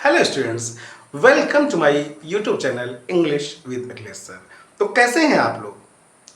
Hello students, welcome to my YouTube channel English with Akhilesh sir. तो कैसे हैं आप लोग?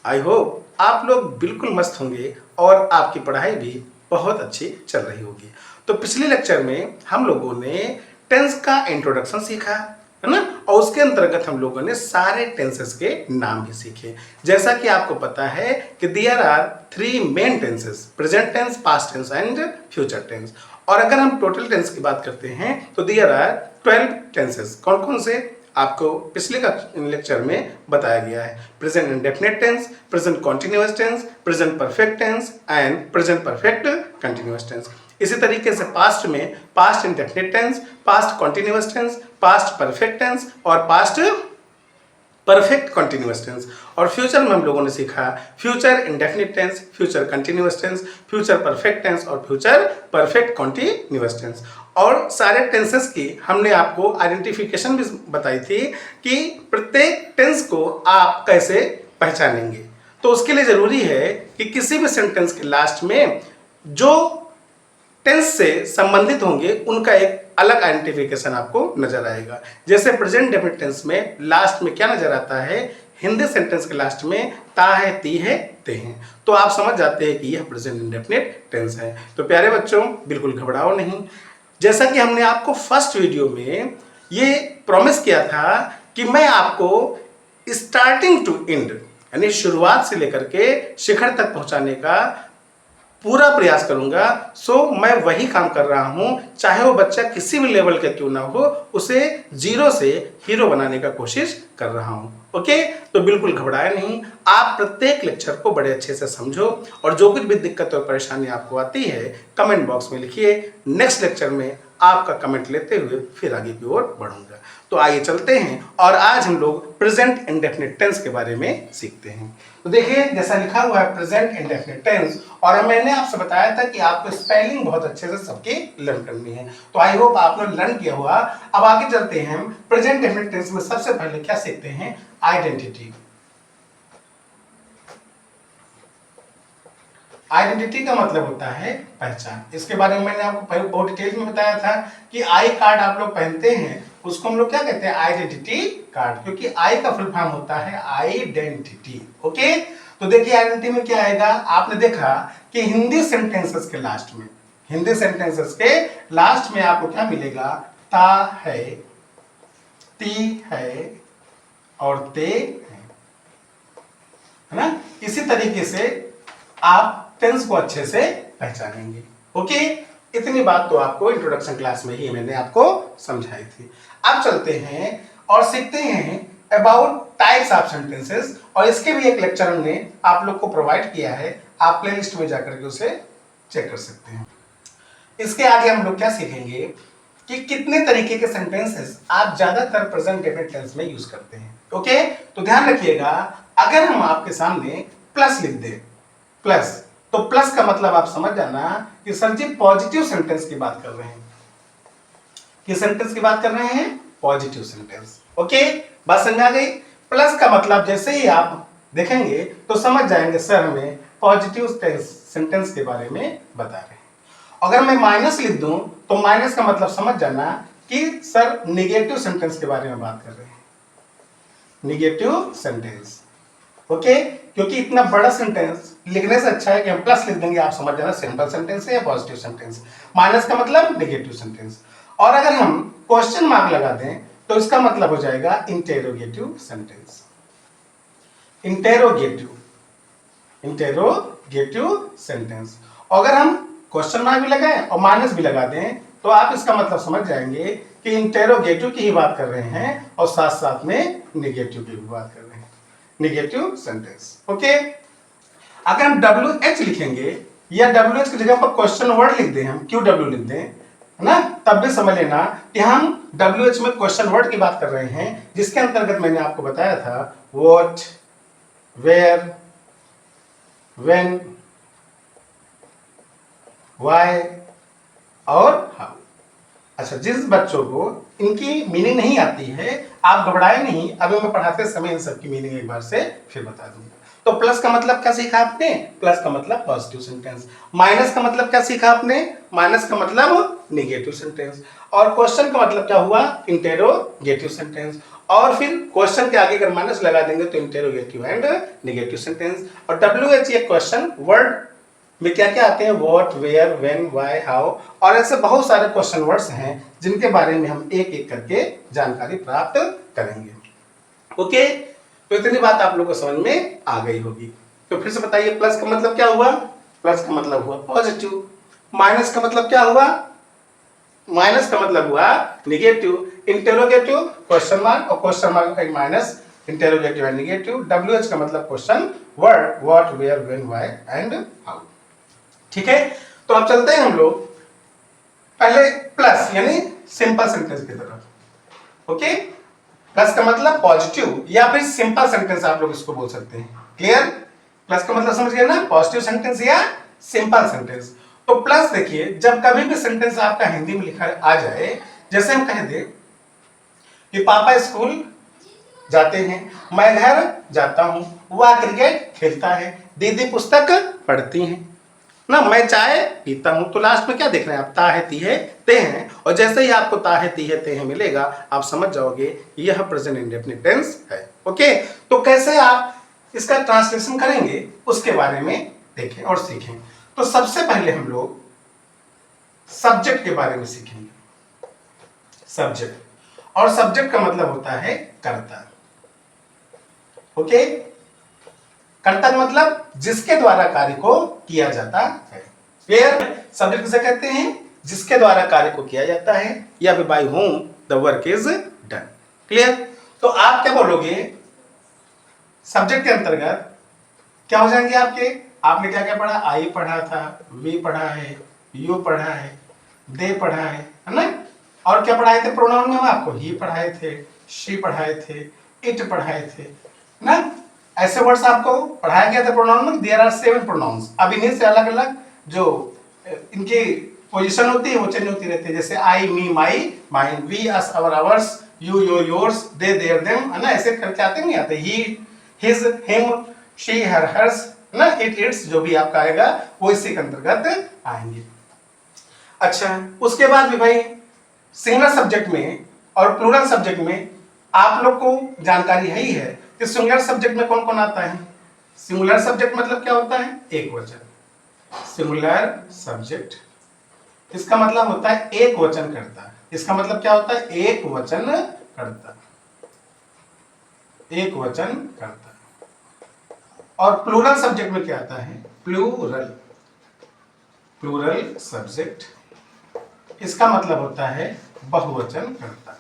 आई होप आप लोग बिल्कुल मस्त होंगे और आपकी पढ़ाई भी बहुत अच्छी चल रही होगी। तो पिछले लेक्चर में हम लोगों ने टेंस का इंट्रोडक्शन सीखा है ना, और उसके अंतर्गत हम लोगों ने सारे टेंसेस के नाम भी सीखे। जैसा कि आपको पता है कि there are three main tenses, present tense, past tense and future tense. और अगर हम टोटल टेंस की बात करते हैं तो देयर आर 12 टेंसेस। कौन कौन से आपको पिछले का लेक्चर में बताया गया है। Present indefinite tense, present continuous tense, present perfect tense and present perfect continuous tense. इसी तरीके से पास्ट में past indefinite tense, past continuous tense, past perfect tense और पास्ट परफेक्ट कंटिन्यूअस टेंस। और फ्यूचर में हम लोगों ने सीखा future indefinite tense, future continuous tense, future perfect tense और फ्यूचर परफेक्ट कंटिन्यूअस टेंस। और सारे टेंसेस की हमने आपको आइडेंटिफिकेशन भी बताई थी कि प्रत्येक टेंस को आप कैसे पहचानेंगे। तो उसके लिए जरूरी है कि किसी भी सेंटेंस के लास्ट में जो टेंस से संबंधित होंगे उनका एक अलग आइडेंटिफिकेशन आपको नजर आएगा। जैसे प्रेजेंट डेफिनिट टेंस में लास्ट में क्या नजर आता है, हिंदी सेंटेंस के लास्ट में ता है, ती है, ते हैं, तो आप समझ जाते हैं कि यह प्रेजेंट इंडेफिनिट टेंस है। तो प्यारे बच्चों, बिल्कुल घबराओ नहीं। जैसा कि हमने आपको फर्स्ट वीडियो में ये प्रॉमिस किया था कि मैं आपको स्टार्टिंग टू एंड यानी शुरुआत से लेकर के शिखर तक पहुंचाने का पूरा प्रयास करूंगा। सो मैं वही काम कर रहा हूं, चाहे वो बच्चा किसी भी लेवल का क्यों ना हो, उसे जीरो से हीरो बनाने का कोशिश कर रहा हूं। ओके, तो बिल्कुल घबराए नहीं। आप प्रत्येक लेक्चर को बड़े अच्छे से समझो और जो कुछ भी दिक्कत और परेशानी आपको आती है कमेंट बॉक्स में लिखिए। नेक्स्ट लेक्चर में आपका कमेंट लेते हुए फिर आगे की ओर बढ़ूंगा। तो आइए चलते हैं और आज हम लोग प्रेजेंट इंडेफिनिट टेंस के बारे में सीखते हैं। तो देखिए, जैसा लिखा हुआ है प्रेजेंट इंडेफिनिट टेंस, और मैंने आपसे बताया था कि आपको स्पेलिंग बहुत अच्छे से सबकी लर्न करनी है। तो आई होप आपने लर्न किया हुआ। अब आगे चलते हैं। प्रेजेंट इंडेफिनिट टेंस में सबसे पहले क्या सीखते हैं, आइडेंटिटी। आइडेंटिटी का मतलब होता है पहचान। इसके बारे में मैंने आपको बहुत डिटेल में बताया था कि आई कार्ड आप लोग पहनते हैं, उसको हम लोग क्या कहते हैं, आइडेंटिटी कार्ड, क्योंकि आई का फुल फॉर्म होता है आइडेंटिटी। ओके, तो देखिए आइडेंटिटी में क्या आएगा। आपने देखा कि हिंदी सेंटेंसेस के लास्ट में, हिंदी सेंटेंसेस के लास्ट में आपको क्या मिलेगा, ता है, ती है और ते है ना। इसी तरीके से आप टेंस को अच्छे से पहचानेंगे। ओके, इतनी बात तो आपको इंट्रोडक्शन क्लास में ही मैंने आपको समझाई थी। अब चलते हैं और सीखते हैं अबाउट टाइप्स ऑफ सेंटेंसेस, और इसके भी एक लेक्चर हमने आप लोग को प्रोवाइड किया है, आप प्लेलिस्ट में जाकर के उसे चेक कर सकते हैं। इसके आगे हम लोग क्या सीखेंगे कि कितने तरीके के सेंटेंसेस आप ज्यादातर प्रेजेंट डेफिनिट टेंस में यूज करते हैं। ओके, तो ध्यान रखिएगा, अगर हम आपके सामने प्लस लिख दें, प्लस, तो प्लस का मतलब आप समझ जाना कि सर जी पॉजिटिव सेंटेंस की बात कर रहे हैं। किस सेंटेंस की बात कर रहे हैं, पॉजिटिव सेंटेंस। ओके, बात समझ आ गई। प्लस का मतलब जैसे ही आप देखेंगे तो समझ जाएंगे सर हमें पॉजिटिव सेंटेंस के बारे में बता रहे हैं। अगर मैं माइनस लिख दूं तो माइनस का मतलब समझ जाना कि सर निगेटिव सेंटेंस के बारे में बात कर रहे हैं, निगेटिव सेंटेंस। ओके, क्योंकि इतना बड़ा सेंटेंस लिखने से अच्छा है कि हम प्लस लिख देंगे, आप समझ जाना सिंपल सेंटेंस है या पॉजिटिव सेंटेंस। माइनस का मतलब नेगेटिव सेंटेंस। और अगर हम क्वेश्चन मार्क लगा दें तो इसका मतलब हो जाएगा interrogative sentence, interrogative, interrogative sentence. अगर हम क्वेश्चन मार्क भी लगाएं और माइनस भी लगा दें तो आप इसका मतलब समझ जाएंगे कि इंटेरोगेटिव की ही बात कर रहे हैं और साथ साथ में नेगेटिव की भी बात कर रहे हैं, नेगेटिव सेंटेंस। ओके, अगर हम WH लिखेंगे या WH की जगह पर क्वेश्चन वर्ड लिख दें, हम QW लिख दें, है ना, तब भी समझ लेना कि हम WH में क्वेश्चन वर्ड की बात कर रहे हैं, जिसके अंतर्गत मैंने आपको बताया था व्हाट, वेयर, व्हेन, व्हाई और हाउ। अच्छा, जिस बच्चों को इनकी मीनिंग नहीं आती है आप घबराए नहीं, अभी मैं पढ़ाते समय इन सबकी मीनिंग एक बार से फिर बता दूंगा। तो प्लस का मतलब क्या सीखा आपने? प्लस का मतलब पॉजिटिव सेंटेंस। माइनस का मतलब क्या सीखा आपने? माइनस का मतलब नेगेटिव सेंटेंस। और क्वेश्चन का मतलब क्या हुआ? Interrogative sentence. और फिर क्वेश्चन के आगे अगर माइनस लगा देंगे तो इंटेरोगेटिव एंड नेगेटिव सेंटेंस। और WH ये क्वेश्चन वर्ड में क्या क्या आते हैं? What, where, when, why, how, और ऐसे बहुत सारे क्वेश्चन वर्ड्स हैं जिनके बारे में हम एक एक करके जानकारी प्राप्त करेंगे। ओके, तो इतनी बात आप लोगों को समझ में आ गई होगी। तो फिर से बताइए, प्लस का मतलब क्या हुआ? प्लस का मतलब हुआ पॉजिटिव। माइनस का मतलब क्या हुआ? माइनस का मतलब हुआ निगेटिव। इंटेरोगेटिव क्वेश्चन मार्क, और क्वेश्चन मार्क का minus, interrogative and negative. WH का मतलब question word, what, where, when, why and how. ठीक है, तो अब चलते हैं हम लोग पहले प्लस यानी सिंपल सेंटेंस की तरफ। ओके, प्लस का मतलब पॉजिटिव या फिर सिंपल सेंटेंस आप लोग इसको बोल सकते हैं। क्लियर? प्लस का मतलब समझ गए ना? पॉजिटिव सेंटेंस या सिंपल सेंटेंस। तो प्लस देखिए, जब कभी भी सेंटेंस आपका हिंदी में लिखा आ जाए, जैसे हम कह दें कि पापा स्कूल जाते हैं, मैं घर जाता हूं, वह क्रिकेट खेलता है, दीदी पुस्तक पढ़ती हैं ना, मैं चाय पीता हूं। तो लास्ट में क्या देख रहे हैं आप? ता है, ती है, ते हैं। और जैसे ही आपको ता है, ती है, ते हैं मिलेगा, आप समझ जाओगे यह प्रेजेंट इंडेफिनिट टेंस है। ओके, तो कैसे आप इसका ट्रांसलेशन करेंगे उसके बारे में देखें और सीखें। तो सबसे पहले हम लोग सब्जेक्ट के बारे में सीखेंगे। सब्जेक्ट, और सब्जेक्ट का मतलब होता है कर्ता। ओके, कर्ता का मतलब जिसके द्वारा कार्य को किया जाता है। क्लियर? सब्जेक्ट किसे कहते हैं? जिसके द्वारा कार्य को किया जाता है, या फिर by whom the work is done. Clear? तो आप क्या बोलोगे? सब्जेक्ट के अंतर्गत क्या हो जाएंगे आपके? आपने क्या क्या पढ़ा? आई पढ़ा था, वी पढ़ा है, यू पढ़ा है, दे पढ़ा है ना? और क्या पढ़ाए थे प्रोनाउन में? हम आपको ही पढ़ाए थे, शी पढ़ाए थे, इट पढ़ाए थे ना? ऐसे वर्ड्स आपको पढ़ाया गया था प्रोनाउन में। There are 7 pronouns. अब इन्हीं से अलग अलग जो इनकी पोजीशन होती है वो चेंज होती रहती है। जैसे I, me, my, mine, we, us, our, ours, you, your, yours, they, their, them, है ना? ऐसे करके आते नहीं आते? He, his, him, she, her, hers, ना? इट, इट्स, जो भी आपका आएगा वो इसी के अंतर्गत आएंगे। अच्छा, उसके बाद भी भाई सिंगुलर सब्जेक्ट में और प्लूरल सब्जेक्ट में आप लोग को जानकारी है ही है कि सिंगुलर सब्जेक्ट में कौन कौन आता है। सिंगुलर सब्जेक्ट मतलब क्या होता है? एक वचन। सिंगुलर सब्जेक्ट, इसका मतलब होता है एक वचन करता। इसका मतलब क्या होता है? एक वचन करता, एक वचन करता। और प्लूरल सब्जेक्ट में क्या आता है? प्लूरल, प्लूरल सब्जेक्ट, इसका मतलब होता है बहुवचन करता,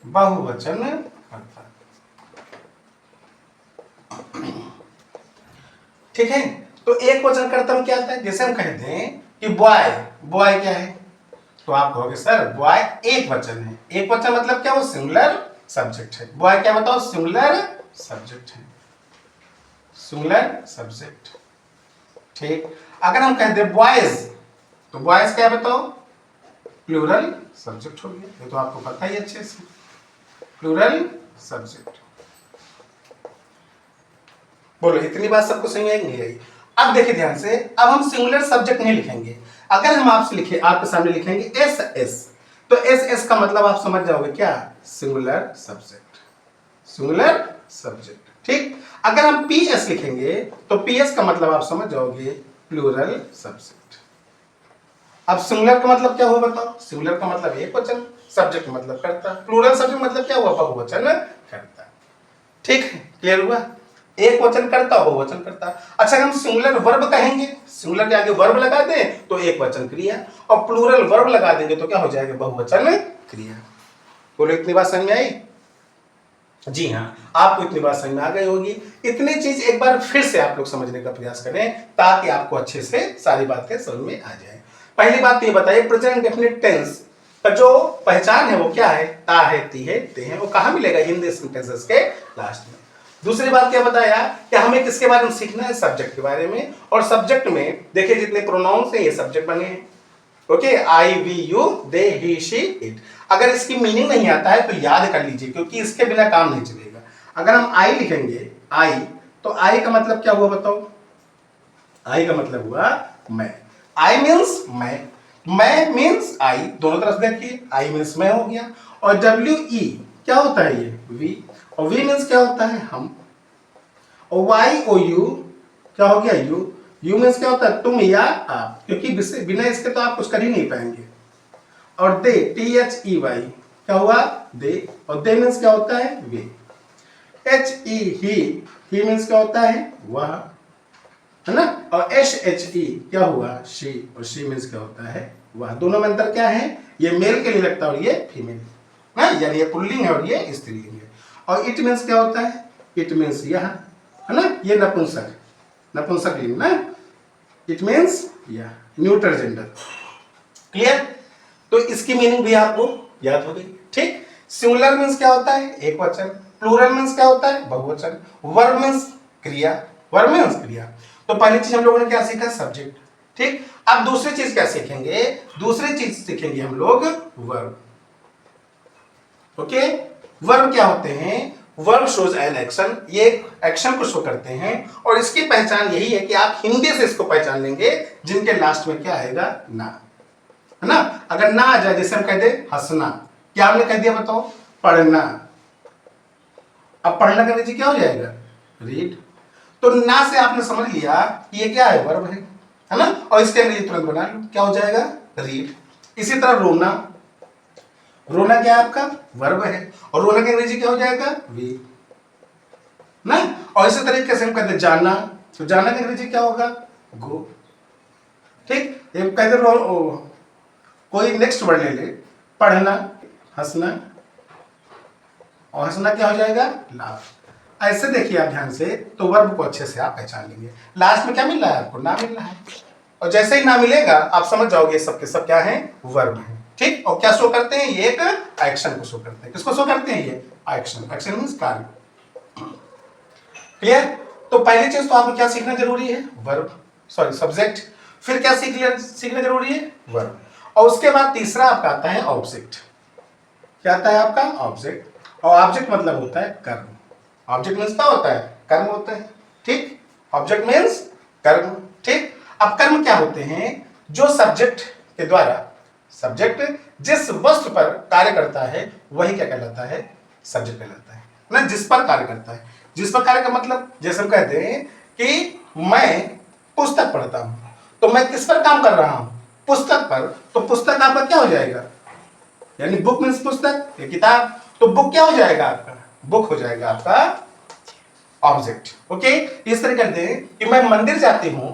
बहुवचन करता। ठीक है, तो एक वचन कर्ता में क्या आता है? जैसे हम कहते हैं कि बॉय, बॉय क्या है? तो आप कहोगे सर बॉय एक वचन है। एक वचन मतलब क्या? वो सिंगुलर सब्जेक्ट है। बॉय क्या बताओ? सिंगुलर सब्जेक्ट है, सिंगुलर सब्जेक्ट। ठीक, अगर हम कहते हैं बॉयज, तो बॉयज क्या बताओ? प्लूरल सब्जेक्ट हो गया। ये तो आपको पता ही अच्छे से, प्लूरल सब्जेक्ट। बोलो इतनी बात सबको समझ में नहीं आई? अब देखिए ध्यान से, अब हम सिंगुलर सब्जेक्ट नहीं लिखेंगे। अगर हम आपसे लिखे, आपके सामने लिखेंगे एस एस, तो एस एस का मतलब आप समझ जाओगे क्या? Singular subject, singular subject. ठीक, अगर हम पी एस लिखेंगे तो पी एस का मतलब आप समझ जाओगे प्लूरल सब्जेक्ट। अब सिंगुलर का मतलब क्या हुआ बताओ? सिंगुलर का मतलब एक वचन, सब्जेक्ट मतलब करता, प्लूरल सब्जेक्ट मतलब क्या हुआ? बहुवचन करता। ठीक है, क्लियर हुआ? एक वचन करता, बहुवचन करता। अच्छा, हम सिंगुलर वर्ब कहेंगे, सिंगुलर के आगे वर्ब लगा दें तो एक वचन क्रिया, और प्लूरल वर्ब लगा देंगे तो क्या हो जाएगा? बहुवचन क्रिया। बोलो इतनी बात समझ में आई? जी हाँ, आपको इतनी बात समझ में आ गई होगी। इतनी चीज एक बार फिर से आप लोग समझने का प्रयास करें ताकि आपको अच्छे से सारी बातें समझ में आ जाए। पहली बात तो ये बताइए, प्रेजेंट इंडेफिनिट टेंस का जो पहचान है वो क्या है? ता है, ती है, ते है। वो कहां मिलेगा? हिंदी सेंटेंसेस के लास्ट में। दूसरी बात क्या बताया कि हमें किसके बारे में सीखना है? सब्जेक्ट के बारे में। और सब्जेक्ट में देखिए जितने प्रोनाउंस हैं ये सब्जेक्ट बने हैं। Okay, I, we, you, they, he, she, it. अगर इसकी मीनिंग नहीं आता है तो याद कर लीजिए, क्योंकि इसके बिना काम नहीं चलेगा। अगर हम आई लिखेंगे, आई, तो आई का मतलब क्या हुआ बताओ? आई का मतलब हुआ मैं। आई मीन्स मैं मीन्स आई, दोनों तरफ देखिए, आई मीन्स मैं हो गया। और डब्ल्यू ई क्या होता है? ये वी, और वी मीन्स क्या होता है? हम। और वाई ओ यू क्या हो गया? यू। यू मीन्स क्या होता है? तुम या आप, क्योंकि बिना इसके तो आप कुछ कर ही नहीं पाएंगे। और दे, टी एच ई वाई क्या हुआ? दे। और दे मीन्स क्या होता है? वे। एच ई ही मीन्स क्या होता है? वह, है ना। और एच एच ई क्या हुआ? शी, और शी मीन्स क्या होता है? वह। दोनों में अंतर क्या है? ये मेल के लिए लगता है और ये फीमेल, ना, यानी ये पुल्लिंग है और ये स्त्रीलिंग है। और इट मीन्स क्या होता है? इट मीन्स यह, है ना, ये नपुंसक, नपुंसक लिंग ना, इट मीन्स यह, न्यूट्रल जेंडर। क्लियर? तो इसकी मीनिंग भी आपको याद हो गई। ठीक। सिंगुलर मीन्स क्या होता है? एक वचन। प्लूरल मीन्स क्या होता है? बहुवचन। वर्ब मीन्स क्रिया, वर्ब मीन्स क्रिया। तो पहली चीज हम लोगों ने क्या सीखा? सब्जेक्ट। ठीक। अब दूसरी चीज क्या सीखेंगे? दूसरी चीज सीखेंगे हम लोग वर्ब। ओके। वर्ब क्या होते हैं? वर्ब शोज एन एक्शन, ये एक्शन को शो करते हैं। और इसकी पहचान यही है कि आप हिंदी से इसको पहचान लेंगे, जिनके लास्ट में क्या आएगा? ना, है ना। अगर ना आ जाए, जैसे हम कह दे हंसना, क्या हमने कह दिया बताओ? पढ़ना। अब पढ़ना का नीचे क्या हो जाएगा? रीड। तो ना से आपने समझ लिया कि ये क्या है? वर्ब है ना। और इसके अंग्रेजी तुरंत बना लो, क्या हो जाएगा? रीड। इसी तरह रोना, रोना क्या है आपका? वर्ब है, और रोना की अंग्रेजी क्या हो जाएगा? वी, ना। और इसी तरीके से हम कहते जाना, तो जाना की अंग्रेजी क्या होगा? गो। ठीक। ये कहते कोई नेक्स्ट वर्ड ले ले, पढ़ना, हंसना, और हंसना क्या हो जाएगा? लाफ। ऐसे देखिए आप ध्यान से, तो वर्ब को अच्छे से आप पहचान लेंगे। लास्ट में क्या मिल रहा है आपको? ना मिल रहा है। और जैसे ही ना मिलेगा आप समझ जाओगे सब के सब क्या है? वर्ब है। ठीक। और क्या शो करते हैं? ये एक एक्शन को शो करते हैं। किसको शो करते हैं? ये एक्शन। एक्शन मींस कार्य। क्लियर? तो पहली चीज तो आपको क्या सीखना जरूरी है? Verb, sorry subject. फिर क्या सीखना जरूरी है? वर्ब। और उसके बाद तीसरा आपका आता है ऑब्जेक्ट। क्या आता है आपका? ऑब्जेक्ट। और ऑब्जेक्ट मतलब होता है कर्म। ऑब्जेक्ट मीन्स क्या होता है? कर्म होता है। ठीक। ऑब्जेक्ट मीन्स कर्म। ठीक। अब कर्म क्या होते हैं? जो सब्जेक्ट के द्वारा, सब्जेक्ट जिस वस्तु पर कार्य करता है वही क्या कहलाता है? सब्जेक्ट कहलाता है ना। जिस पर कार्य करता है, जिस पर कार्य का मतलब, जैसे हम कहते हैं कि मैं पुस्तक पढ़ता हूं, तो मैं किस पर काम कर रहा हूं? पुस्तक पर। तो पुस्तक आपका क्या हो जाएगा? यानी बुक मीन्स पुस्तक, ये किताब। तो बुक क्या हो जाएगा आपका? बुक हो जाएगा आपका ऑब्जेक्ट। ओके। इस तरह करते हैं कि मैं मंदिर जाती हूं,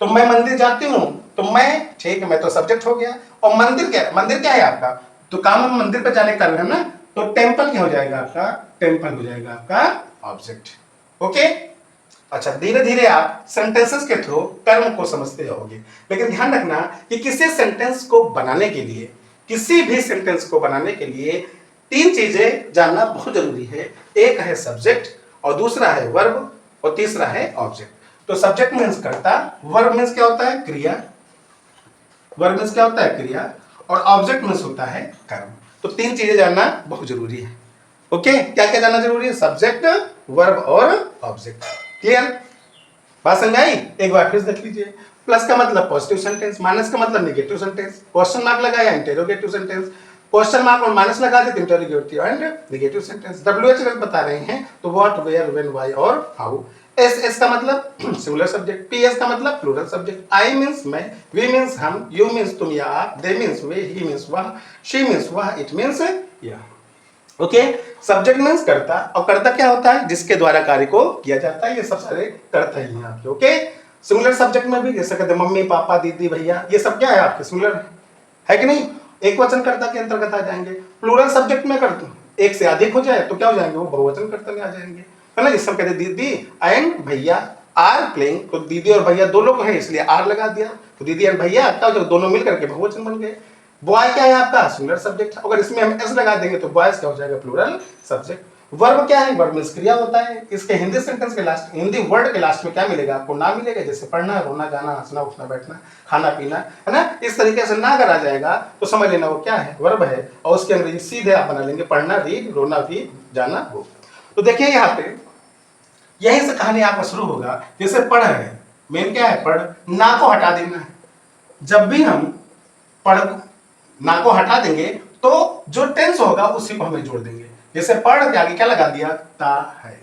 तो मैं मंदिर जाती हूं, तो मैं, ठीक है, मैं तो सब्जेक्ट हो गया। और मंदिर क्या है आपका? तो काम हम मंदिर पर जाने कर रहे हैं ना, तो टेम्पल क्या हो जाएगा आपका? टेम्पल हो जाएगा आपका ऑब्जेक्ट। ओके। अच्छा, धीरे धीरे आप सेंटेंसेस के थ्रू कर्म को समझते जाओगे। लेकिन ध्यान रखना कि किसी सेंटेंस को बनाने के लिए, किसी भी सेंटेंस को बनाने के लिए तीन चीजें जानना बहुत जरूरी है। एक है सब्जेक्ट, और दूसरा है वर्ब, और तीसरा है ऑब्जेक्ट। तो सब्जेक्ट मीन्स कर्ता, वर्ब मीन्स क्या होता है? क्रिया, वर्ब मीन्स क्या होता है? क्रिया, और ऑब्जेक्ट मीन्स होता है कर्म। तो तीन चीजें जानना बहुत जरूरी है। ओके। क्या क्या जानना जरूरी है? सब्जेक्ट, वर्ब और ऑब्जेक्ट। क्लियर? बात समझ आई? एक बार फिर देख लीजिए। प्लस का मतलब पॉजिटिव सेंटेंस, माइनस का मतलब नेगेटिव सेंटेंस, क्वेश्चन मार्क लगाया इंटरोगेटिव सेंटेंस, क्वेश्चन मार्क और माइनस लगा दे interrogative and negative sentence. WH बता रहे हैं तो व्हाट, वेयर, व्हेन, व्हाई और हाउ। एस का मतलब सिंगुलर सब्जेक्ट, PS का मतलब प्लूरल सब्जेक्ट, आई मींस मैं, वी मींस हम, यू मींस तुम या आप, दे मींस वे, ही मींस वह, शी मींस वह, इट मींस यह। ओके। सब्जेक्ट मीन्स कर्ता, और कर्ता क्या होता है? जिसके द्वारा कार्य को किया जाता है। ये सब सारे कर्ता ही हैं आपके। ओके। सिंगुलर सब्जेक्ट में भी जैसे कहते हैं मम्मी, पापा, दीदी, भैया, ये सब क्या है आपके? सिंगुलर है कि नहीं? एक वचन कर्ता के अंतर्गत आ जाएंगे। प्लूरल सब्जेक्ट में करते एक से अधिक हो जाए तो क्या हो जाएंगे? वो बहुवचन कर्ता में आ जाएंगे, है ना। जिससे कहते हैं दीदी एंड भैया आर प्लेइंग, तो दीदी और भैया दो लोग हैं इसलिए आर लगा दिया, तो दीदी एंड भैया क्या हो जाएगा? दोनों मिलकर के बहुवचन बन गए। बॉय क्या है आपका? सिंगुलर सब्जेक्ट, अगर इसमें हम एस लगा देंगे तो बॉयज क्या हो जाएगा? Plural subject. वर्ब क्या है? वर्ब मींस क्रिया होता है। इसके हिंदी सेंटेंस के लास्ट, हिंदी वर्ड के लास्ट में क्या मिलेगा आपको? ना मिलेगा। जैसे पढ़ना, रोना, गाना, हंसना, उठना, बैठना, खाना, पीना, है ना। इस तरीके से ना अगर आ जाएगा तो समझ लेना वो क्या है? वर्ब है। और उसके अंग्रेजी सीधे आप बना लेंगे, पढ़ना, रीड, रोना, भी, जाना, वो। तो देखिए यहाँ पे यहीं से कहानी आपका शुरू होगा। जैसे पढ़ है, मेन क्या है, पढ़, ना को हटा देना है। जब भी हम पढ़ ना को हटा देंगे तो जो टेंस होगा उसी को हमें जोड़ देंगे। जैसे पढ़ के आगे क्या लगा दिया, ता है,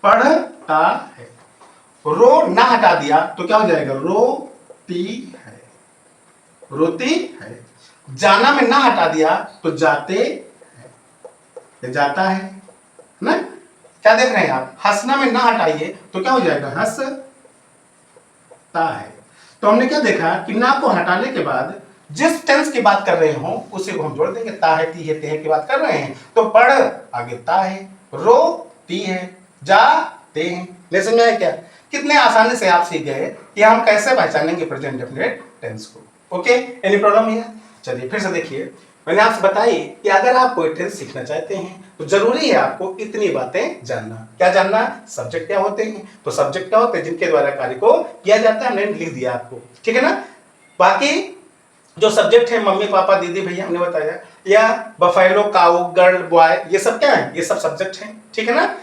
पढ़ता है। रो ना हटा दिया तो क्या हो जाएगा, रोती है, रोती है। जाना में ना हटा दिया तो जाते है, जाता है ना। क्या देख रहे हैं आप, हंसना में ना हटाइए तो क्या हो जाएगा, हंसता है। तो हमने क्या देखा कि ना को हटाने के बाद जिस टेंस की बात कर रहे हो उसी को हम जोड़ देंगे। ता है, ती है, ते है की बात कर रहे हैं तो पढ़ आगे ता है, रो ती है, जाते हैं। नहीं समझ में आया क्या? कितने आसानी से आप सीख गए कि हम कैसे पहचानेंगे प्रेजेंट डेफिनेट टेंस को। Okay, any problem here? चलिए फिर से देखिए, मैंने आपसे बताई कि अगर आप कोई टेंस सीखना चाहते हैं तो जरूरी है आपको इतनी बातें जानना। क्या जानना? सब्जेक्ट क्या होते हैं। तो सब्जेक्ट क्या होते हैं, जिनके द्वारा कार्य को किया जाता है, हमने लिख दिया आपको, ठीक है ना। बाकी जो सब्जेक्ट है, मम्मी पापा दीदी भैया हमने बताया, या बफेलो काऊ गर्ल बॉय, ये सब क्या है, ये सब सब्जेक्ट हैं, ठीक है ना।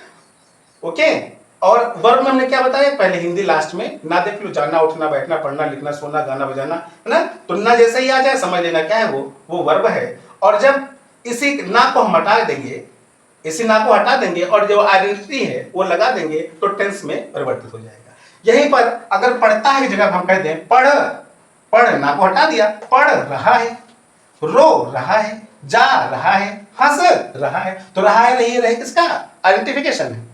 ओके, और वर्ब में हमने क्या बताया, पहले हिंदी लास्ट में, ना देख लो, जाना उठना बैठना पढ़ना लिखना सोना गाना बजाना, है ना। तो ना जैसे ही आ जाए समझ लेना क्या है, वो वर्ब है। और जब इसी ना को हम हटा देंगे, इसी ना को हटा देंगे और जो आइडेंटिटी है वो लगा देंगे तो टेंस में परिवर्तित हो जाएगा। यहीं पर अगर पढ़ता है की जगह हम कहते हैं पढ़, पढ़ ना को हटा दिया, पढ़ रहा है, रो रहा है, जा रहा है, हंस रहा है। तो रहा है रही रहे किसका आइडेंटिफिकेशन है।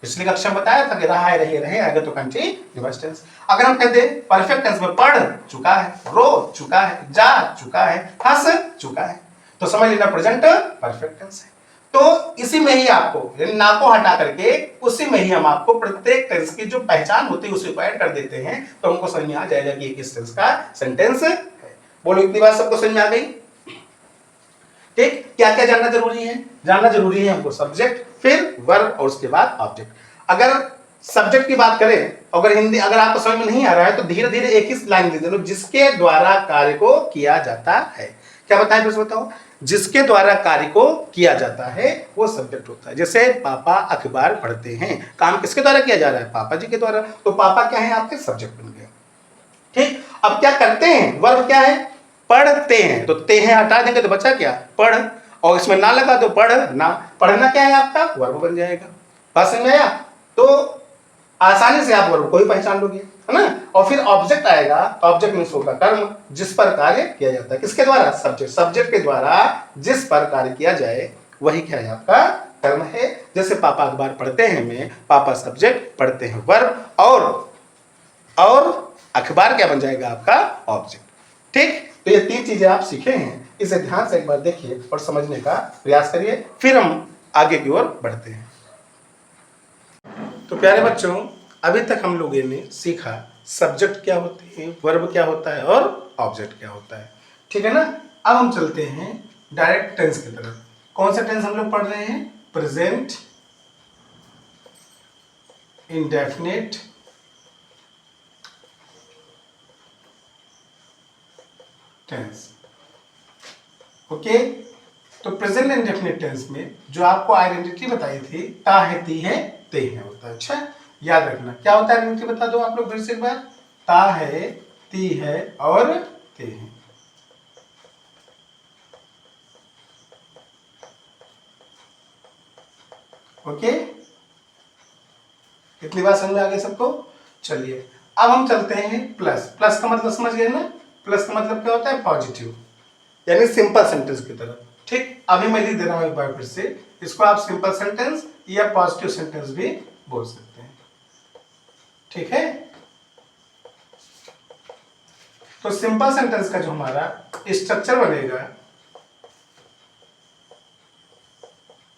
पिछली कक्षा में बताया था कि रहा है रही रहे आगे तो कंटीन्यूअस टेंस। अगर हम कहते हैं परफेक्ट टेंस में पढ़ चुका है, रो चुका है, जा चुका है, हंस चुका है, तो समझ लेना प्रेजेंट परफेक्ट टेंस है। तो इसी में ही आपको ना को हटा करके उसी में ही हम आपको प्रत्येक टेंस की जो पहचान होती है उसी को ऐड कर देते हैं, तो हमको समझ में आ जाएगा कि किस टेंस का सेंटेंस है। बोलो, इतनी बात सबको समझ में आ गई? ठीक, क्या क्या जानना जरूरी है? जानना जरूरी है हमको सब्जेक्ट, फिर वर्ब और उसके बाद ऑब्जेक्ट। अगर सब्जेक्ट की बात करें, अगर हिंदी अगर आपको समझ में नहीं आ रहा है तो धीरे धीरे एक ही लाइन लिख दो, जिसके द्वारा कार्य को किया जाता है। क्या बताएं फिर से बताओ, जिसके द्वारा कार्य को किया जाता है वो सब्जेक्ट होता है। जैसे पापा अखबार पढ़ते हैं, काम किसके द्वारा किया जा रहा है, पापा जी के द्वारा, तो पापा क्या है आपके सब्जेक्ट बन गए। ठीक, अब क्या करते हैं, वर्ब क्या है, पढ़ते हैं, तो ते हैं हटा देंगे तो बचा क्या, पढ़, और इसमें ना लगा तो पढ़ ना, पढ़ना क्या है आपका वर्ब बन जाएगा। बात समझ में आया? तो आसानी से आप वर्ब को ही पहचान लोगे, है ना। और फिर ऑब्जेक्ट आएगा, ऑब्जेक्ट मींस होगा कर्म, जिस पर कार्य किया जाता है, किसके द्वारा, सब्जेक्ट, सब्जेक्ट के द्वारा जिस पर कार्य किया जाए वही क्या है आपका कर्म है। जैसे पापा अखबार पढ़ते हैं में पापा सब्जेक्ट, पढ़ते हैं वर्ब, और अखबार क्या बन जाएगा आपका ऑब्जेक्ट। ठीक, तो ये तीन चीजें आप सीखे हैं, इसे ध्यान से एक बार देखिए और समझने का प्रयास करिए, फिर हम आगे की ओर बढ़ते हैं। तो प्यारे बच्चों, अभी तक हम लोगों ने सीखा सब्जेक्ट क्या होते हैं, वर्ब क्या होता है और ऑब्जेक्ट क्या होता है, ठीक है ना। अब हम चलते हैं डायरेक्ट टेंस की तरफ। कौन सा टेंस हम लोग पढ़ रहे हैं, प्रेजेंट इंडेफिनिट टेंस। ओके, तो प्रेजेंट इंडेफिनिट टेंस में जो आपको आइडेंटिटी बताई थी, ता है, ती है, ते है होता है। अच्छा, याद रखना क्या होता है, आइडेंटिटी बता दो आप लोग फिर से एक बार, ता है, ती है और ते है। ओके, इतनी बात समझ में आ गई सबको? चलिए अब हम चलते हैं प्लस। प्लस का मतलब समझ गए ना, प्लस का मतलब क्या होता है, पॉजिटिव, यानी सिंपल सेंटेंस की तरह। ठीक, अभी मैं लिख दे रहा हूं एक बार फिर से, इसको आप सिंपल सेंटेंस या पॉजिटिव सेंटेंस भी बोल सकते हैं, ठीक है। तो सिंपल सेंटेंस का जो हमारा स्ट्रक्चर बनेगा,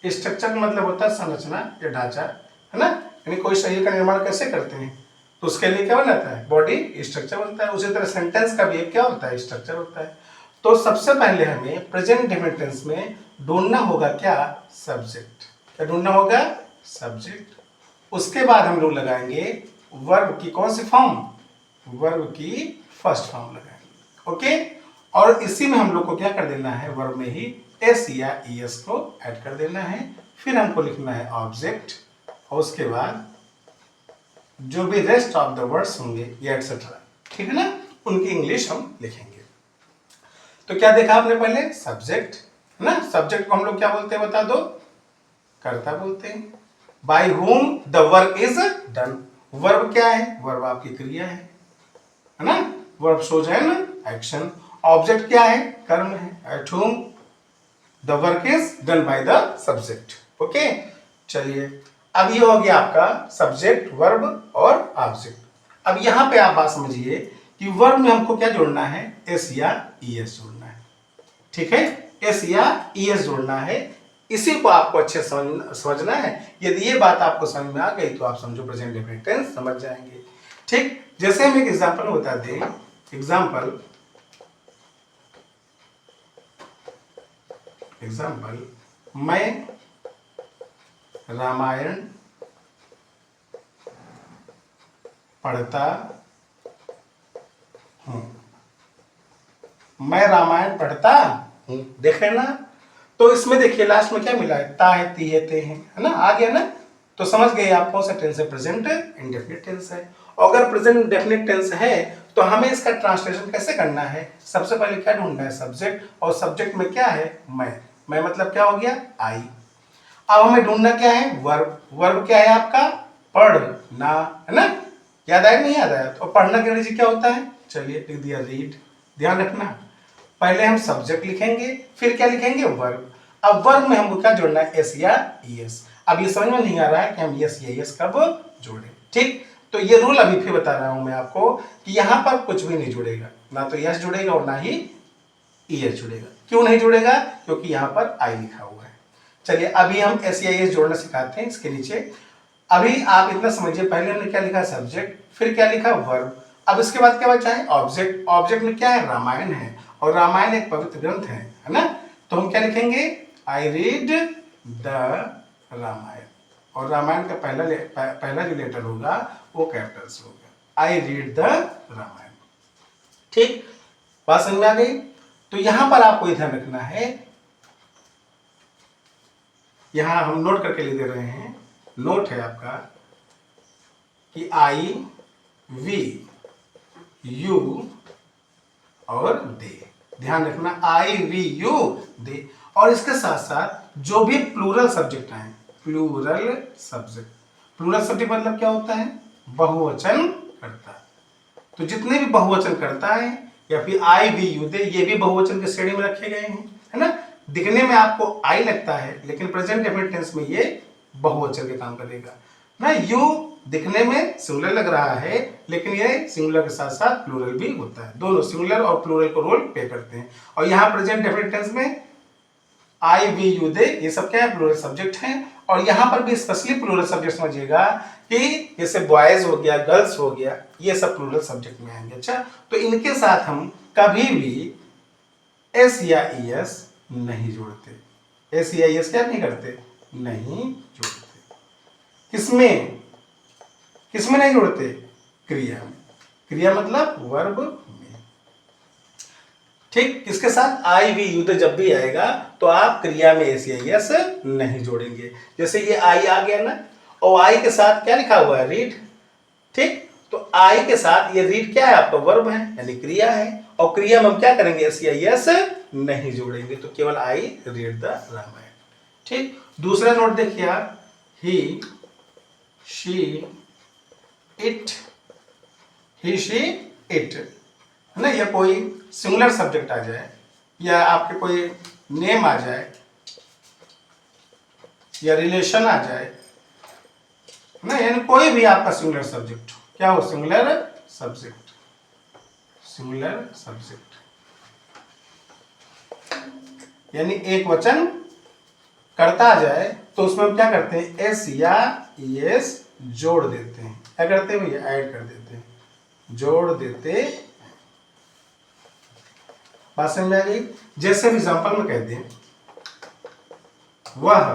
स्ट्रक्चर मतलब होता है संरचना या ढांचा, है ना, यानी कोई शरीर का निर्माण कैसे करते हैं तो उसके लिए क्या बनाता है, बॉडी स्ट्रक्चर बनता है। उसी तरह सेंटेंस का भी एक क्या होता है, स्ट्रक्चर होता है। तो सबसे पहले हमें प्रेजेंट डेफिनिट टेंस में ढूंढना होगा क्या, सब्जेक्ट। क्या ढूंढना होगा, सब्जेक्ट। उसके बाद हम लोग लगाएंगे वर्ब की कौन सी फॉर्म, वर्ब की फर्स्ट फॉर्म लगाएंगे। ओके, और इसी में हम लोग को क्या कर देना है, वर्ब में ही एस या ईएस को ऐड कर देना है। फिर हमको लिखना है ऑब्जेक्ट, और उसके बाद जो भी रेस्ट ऑफ द वर्ड्स होंगे ये एटसेट्रा, ठीक है ना, उनकी इंग्लिश हम लिखेंगे। तो क्या देखा आपने पहले, सब्जेक्ट है ना, सब्जेक्ट को हम लोग क्या बोलते हैं बता दो, कर्ता बोलते हैं। By whom the work is done, verb क्या है, वर्ब आपकी क्रिया है ना, verb shows an action. Object क्या है, कर्म है, at whom the work is done by the subject. Okay, चलिए अब ये हो गया आपका सब्जेक्ट, वर्ब और ऑब्जेक्ट। अब यहां पे आप बात समझिए कि वर्ब में हमको क्या जोड़ना है, एस या ईएस जोड़ना है, ठीक है, एस या ईएस जोड़ना है। इसी को आपको अच्छे समझना है। यदि ये बात आपको समझ में आ गई तो आप समझो प्रेजेंट डेफिनेट टेंस समझ जाएंगे। ठीक, जैसे हम एक एग्जांपल बता दें, एग्जांपल मैं रामायण पढ़ता हूं, मैं रामायण पढ़ता हूं, देख रहे ना। तो इसमें देखिए लास्ट में क्या मिला है, ता है, ती है, ते है ना, आ गया ना। तो समझ गए आप कौन सा टेंस है, प्रेजेंट इंडेफिनिट टेंस है। और अगर प्रेजेंट इंडेफिनिट टेंस है तो हमें इसका ट्रांसलेशन कैसे करना है, सबसे पहले क्या ढूंढना है, सब्जेक्ट, और सब्जेक्ट में क्या है, मैं मतलब क्या हो गया, आई। अब हमें ढूंढना क्या है, वर्ब, वर्ब क्या है आपका, पढ़ना, है ना, याद आया नहीं याद आया, तो पढ़ना के अंग्रेजी क्या होता है, चलिए लिख दिया, रीड। ध्यान रखना, पहले हम सब्जेक्ट लिखेंगे फिर क्या लिखेंगे, वर्ब। अब वर्ब में हमको क्या जोड़ना है, एस या ईएस। अब ये समझ में नहीं आ रहा है कि हम यस या ईएस कब जोड़ें, ठीक। तो ये रूल अभी फिर बता रहा हूं मैं आपको कि यहां पर कुछ भी नहीं जुड़ेगा, ना तो यस जुड़ेगा और ना ही ईएस जुड़ेगा। क्यों नहीं जुड़ेगा, क्योंकि यहां पर आई लिखा हुआ है। चलिए अभी हम एस या ईएस जोड़ना सिखाते हैं इसके नीचे। अभी आप इतना समझिए, पहले हमने क्या लिखा, सब्जेक्ट, फिर क्या लिखा, वर्ब। अब इसके बाद क्या बचा है, ऑब्जेक्ट। ऑब्जेक्ट में क्या है, रामायण है, और रामायण एक पवित्र ग्रंथ है ना। तो हम क्या लिखेंगे, आई रीड द रामायण, और रामायण का पहला जो लेटर होगा वो कैपिटल्स होगा, आई रीड द रामायण। ठीक, बात समझ में आ गई। तो यहां पर आपको ध्यान रखना है, यहां हम नोट करके लिख दे रहे हैं, नोट है आपका कि आई, वी, यू और दे। ध्यान रखना, आई, वी, यू, दे। और इसके साथ साथ जो भी प्लूरल सब्जेक्ट आए, प्लूरल सब्जेक्ट, प्लूरल सब्जेक्ट मतलब क्या होता है, बहुवचन करता। तो जितने भी बहुवचन करता है या फिर आई, वी, यू, दे, ये भी बहुवचन के श्रेणी में रखे गए हैं, है ना। दिखने में आपको आई लगता है लेकिन प्रेजेंट डेफिनिट टेंस में ये बहुवचन के काम करेगा ना। यू दिखने में सिंगुलर लग रहा है लेकिन ये सिंगुलर के साथ साथ प्लूरल भी होता है, दोनों सिंगुलर और प्लूरल को रोल प्ले करते हैं। और यहाँ प्रेजेंट डेफिनिट टेंस में आई, वी, यू, दे, ये सब क्या है, प्लूरल सब्जेक्ट हैं। और यहाँ पर भी स्पेशली प्लूरल सब्जेक्ट समझिएगा कि जैसे बॉयज हो गया, गर्ल्स हो गया, ये सब प्लूरल सब्जेक्ट में आएंगे। अच्छा, तो इनके साथ हम कभी भी एस या ईएस नहीं जोड़ते, एस या ईएस क्या नहीं करते, नहीं जोड़ते। किसमें, किसमें नहीं जोड़ते, क्रिया में। क्रिया मतलब वर्ब में। ठीक, किसके साथ, आई, वी, यू, दे जब भी आएगा तो आप क्रिया में एस या ईएस नहीं जोड़ेंगे। जैसे ये आई आ गया ना, और आई के साथ क्या लिखा हुआ है, रीड। ठीक, तो आई के साथ ये रीड क्या है आपका, वर्ब है यानी क्रिया है, और क्रिया में हम क्या करेंगे, एस या ईएस नहीं जोड़ेंगे, तो केवल आई रीड द रामायण। ठीक, दूसरा नोट देखिए आप, he, she, it, he, she, it, है ना। या कोई सिंगुलर सब्जेक्ट आ जाए या आपके कोई नेम आ जाए या रिलेशन आ जाए ना, यानी कोई भी आपका सिंगुलर सब्जेक्ट हो, क्या हो, सिंगुलर सब्जेक्ट, सिंगुलर सब्जेक्ट यानी एक वचन करता आ जाए तो उसमें हम क्या करते हैं, एस या ईएस जोड़ देते हैं। क्या करते हैं भैया, ऐड कर देते हैं, जोड़ देते। बात समझ में आ गई। जैसे एग्जांपल में कह दें, वह